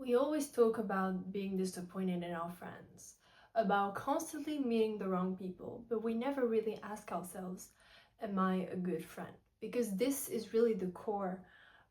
We always talk about being disappointed in our friends, about constantly meeting the wrong people, but we never really ask ourselves, am I a good friend? Because this is really the core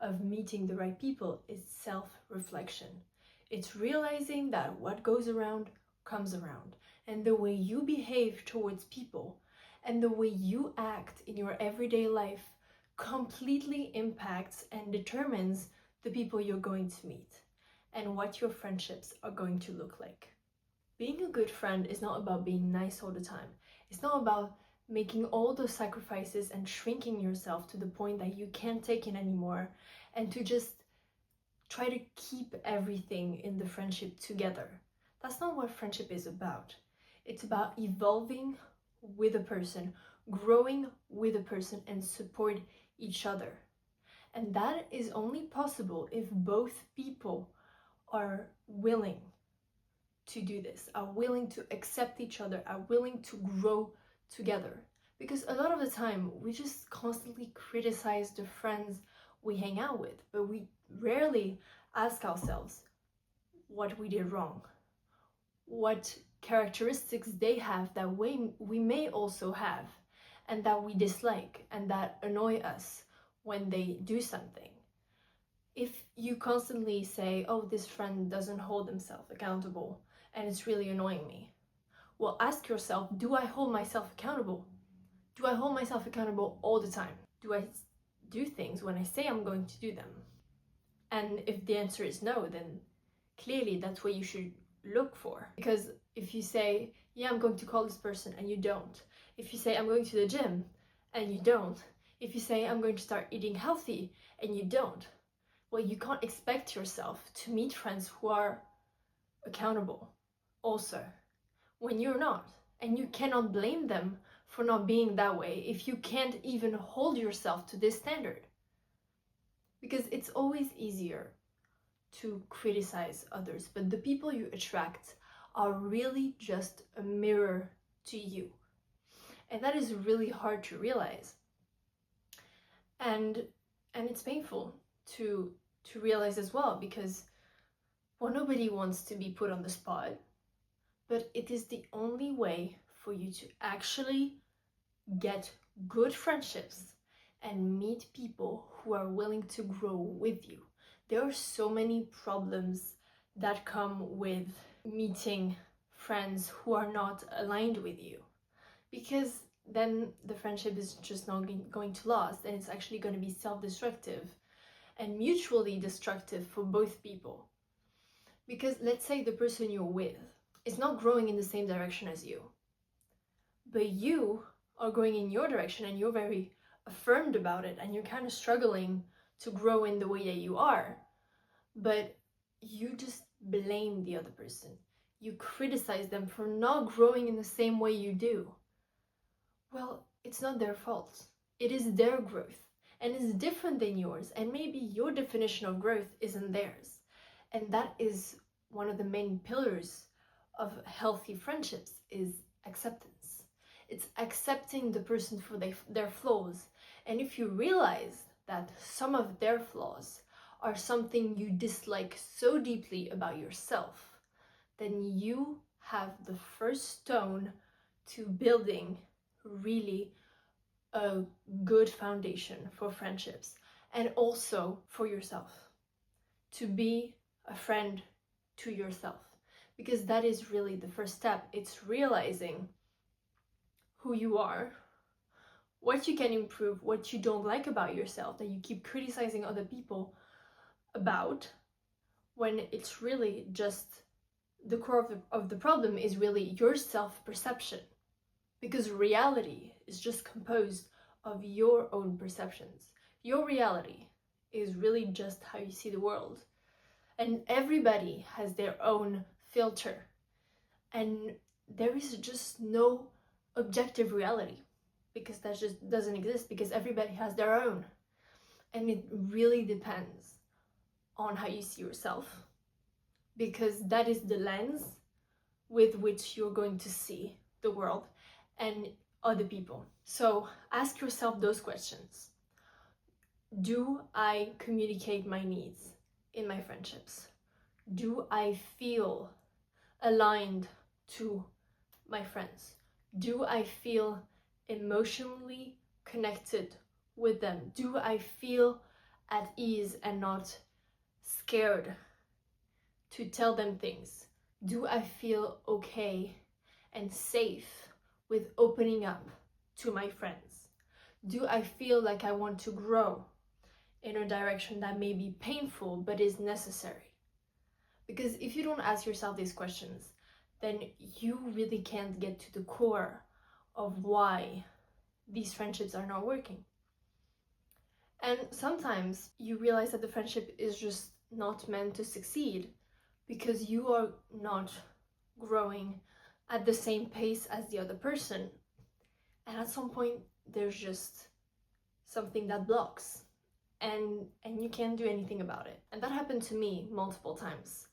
of meeting the right people, is self-reflection. It's realizing that what goes around comes around, and the way you behave towards people and the way you act in your everyday life completely impacts and determines the people you're going to meet and what your friendships are going to look like. Being a good friend is not about being nice all the time. It's not about making all those sacrifices and shrinking yourself to the point that you can't take it anymore and to just try to keep everything in the friendship together. That's not what friendship is about. It's about evolving with a person, growing with a person, and support each other. And that is only possible if both people are willing to do this, are willing to accept each other, are willing to grow together. Because a lot of the time, we just constantly criticize the friends we hang out with, but we rarely ask ourselves what we did wrong, what characteristics they have that we may also have, and that we dislike and that annoy us when they do something. If you constantly say, oh, this friend doesn't hold himself accountable and it's really annoying me, well, ask yourself, do I hold myself accountable? Do I hold myself accountable all the time? Do I do things when I say I'm going to do them? And if the answer is no, then clearly that's what you should look for. Because if you say, yeah, I'm going to call this person and you don't, if you say I'm going to the gym and you don't, if you say I'm going to start eating healthy and you don't, well, you can't expect yourself to meet friends who are accountable also when you're not. And you cannot blame them for not being that way if you can't even hold yourself to this standard. Because it's always easier to criticize others, but the people you attract are really just a mirror to you. And that is really hard to realize. And it's painful to realize as well, because, well, nobody wants to be put on the spot, but it is the only way for you to actually get good friendships and meet people who are willing to grow with you. There are so many problems that come with meeting friends who are not aligned with you, because then the friendship is just not going to last, and it's actually going to be self-destructive and mutually destructive for both people. Because let's say the person you're with is not growing in the same direction as you, but you are going in your direction and you're very affirmed about it and you're kind of struggling to grow in the way that you are, but you just blame the other person. You criticize them for not growing in the same way you do. Well, it's not their fault. It is their growth, and it's different than yours, and maybe your definition of growth isn't theirs. And that is one of the main pillars of healthy friendships, is acceptance. It's accepting the person for their flaws. And if you realize that some of their flaws are something you dislike so deeply about yourself, then you have the first stone to building really a good foundation for friendships, and also for yourself, to be a friend to yourself, because that is really the first step. It's realizing who you are, what you can improve, what you don't like about yourself that you keep criticizing other people about, when it's really just the core of the problem is really your self-perception. Because reality is just composed of your own perceptions. Your reality is really just how you see the world. And everybody has their own filter. And there is just no objective reality, because that just doesn't exist, because everybody has their own. And it really depends on how you see yourself, because that is the lens with which you're going to see the world and other people. So ask yourself those questions. Do I communicate my needs in my friendships? Do I feel aligned to my friends? Do I feel emotionally connected with them? Do I feel at ease and not scared to tell them things? Do I feel okay and safe with opening up to my friends? Do I feel like I want to grow in a direction that may be painful but is necessary? Because if you don't ask yourself these questions, then you really can't get to the core of why these friendships are not working. And sometimes you realize that the friendship is just not meant to succeed because you are not growing at the same pace as the other person. And at some point, there's just something that blocks, and you can't do anything about it. And that happened to me multiple times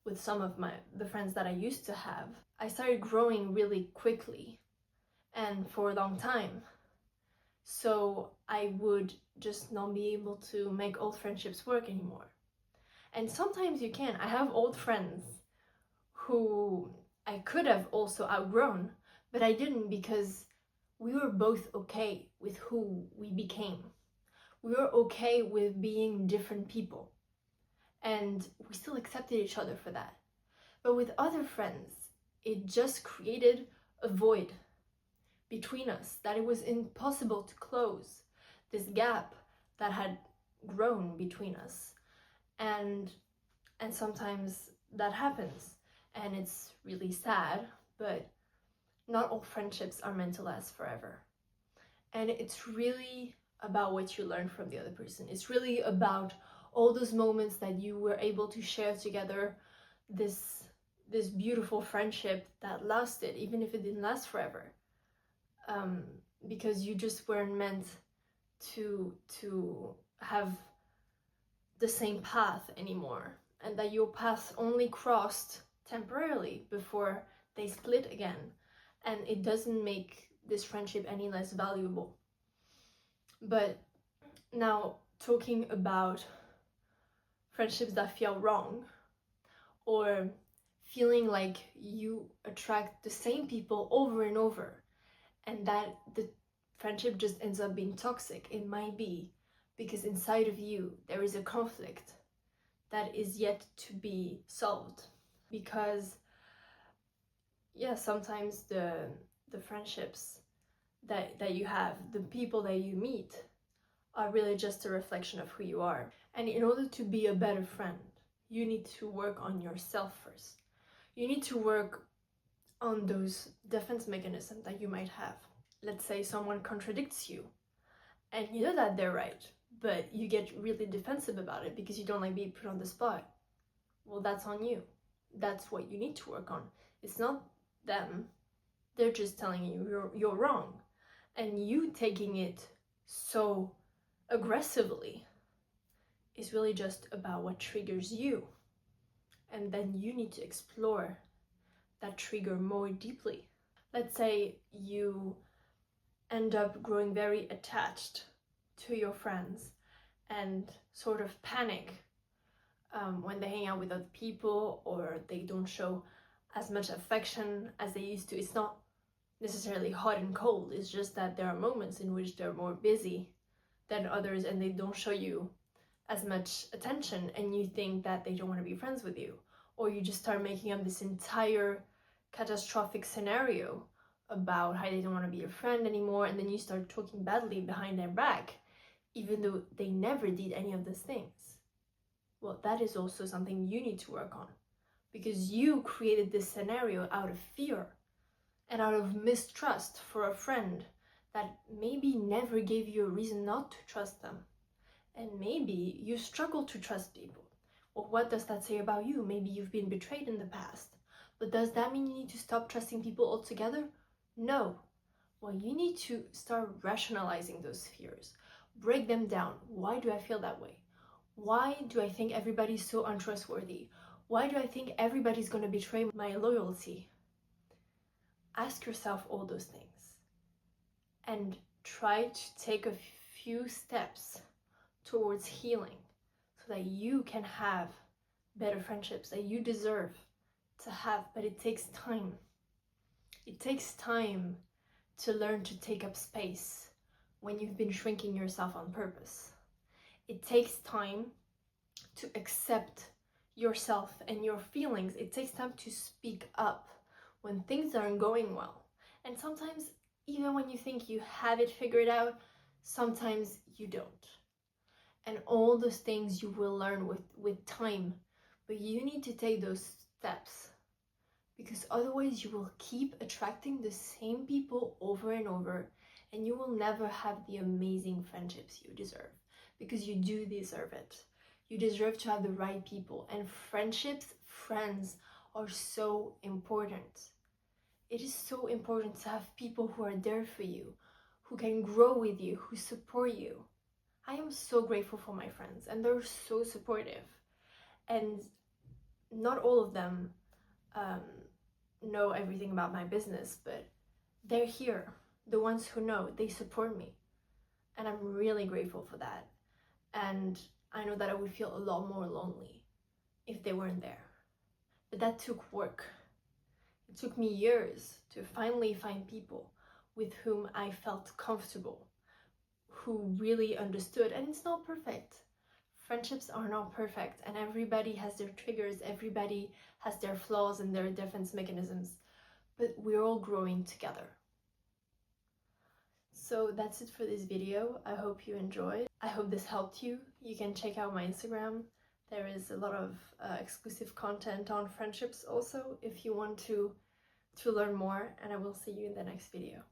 with some of the friends that I used to have. I started growing really quickly and for a long time. So I would just not be able to make old friendships work anymore. And sometimes you can. I have old friends who I could have also outgrown, but I didn't because we were both okay with who we became. We were okay with being different people, and we still accepted each other for that. But with other friends, it just created a void between us that it was impossible to close, this gap that had grown between us. And sometimes that happens, and it's really sad, but not all friendships are meant to last forever. And it's really about what you learn from the other person. It's really about all those moments that you were able to share together, this beautiful friendship that lasted, even if it didn't last forever, because you just weren't meant to have the same path anymore, and that your paths only crossed temporarily before they split again, and it doesn't make this friendship any less valuable. But now, talking about friendships that feel wrong, or feeling like you attract the same people over and over, and that the friendship just ends up being toxic. It might be because inside of you there is a conflict that is yet to be solved. Because sometimes the friendships that you have, the people that you meet, are really just a reflection of who you are. And in order to be a better friend, you need to work on yourself first. You need to work on those defense mechanisms that you might have. Let's say someone contradicts you, and you know that they're right, but you get really defensive about it because you don't like being put on the spot. Well, that's on you. That's what you need to work on. It's not them. They're just telling you you're wrong. And you taking it so aggressively is really just about what triggers you. And then you need to explore that trigger more deeply. Let's say you end up growing very attached to your friends and sort of panic when they hang out with other people, or they don't show as much affection as they used to. It's not necessarily hot and cold, it's just that there are moments in which they're more busy than others and they don't show you as much attention, and you think that they don't want to be friends with you, or you just start making up this entire catastrophic scenario about how they don't want to be your friend anymore, and then you start talking badly behind their back even though they never did any of those things. Well, that is also something you need to work on, because you created this scenario out of fear and out of mistrust for a friend that maybe never gave you a reason not to trust them. And maybe you struggle to trust people. Well, what does that say about you? Maybe you've been betrayed in the past. But does that mean you need to stop trusting people altogether? No. Well, you need to start rationalizing those fears. Break them down. Why do I feel that way? Why do I think everybody's so untrustworthy? Why do I think everybody's going to betray my loyalty? Ask yourself all those things and try to take a few steps towards healing so that you can have better friendships that you deserve to have, but it takes time. It takes time to learn to take up space when you've been shrinking yourself on purpose. It takes time to accept yourself and your feelings. It takes time to speak up when things aren't going well. And sometimes, even when you think you have it figured out, sometimes you don't. And all those things you will learn with time. But you need to take those steps, because otherwise you will keep attracting the same people over and over, and you will never have the amazing friendships you deserve, because you do deserve it. You deserve to have the right people, and friends are so important. It is so important to have people who are there for you, who can grow with you, who support you. I am so grateful for my friends, and they're so supportive. And not all of them know everything about my business, but they're here. The ones who know, they support me. And I'm really grateful for that. And I know that I would feel a lot more lonely if they weren't there. But that took work. It took me years to finally find people with whom I felt comfortable, who really understood. And it's not perfect. Friendships are not perfect, and everybody has their triggers, everybody has their flaws and their defense mechanisms, but we're all growing together. So that's it for this video. I hope you enjoyed. I hope this helped you. You can check out my Instagram. There is a lot of exclusive content on friendships also if you want to learn more, and I will see you in the next video.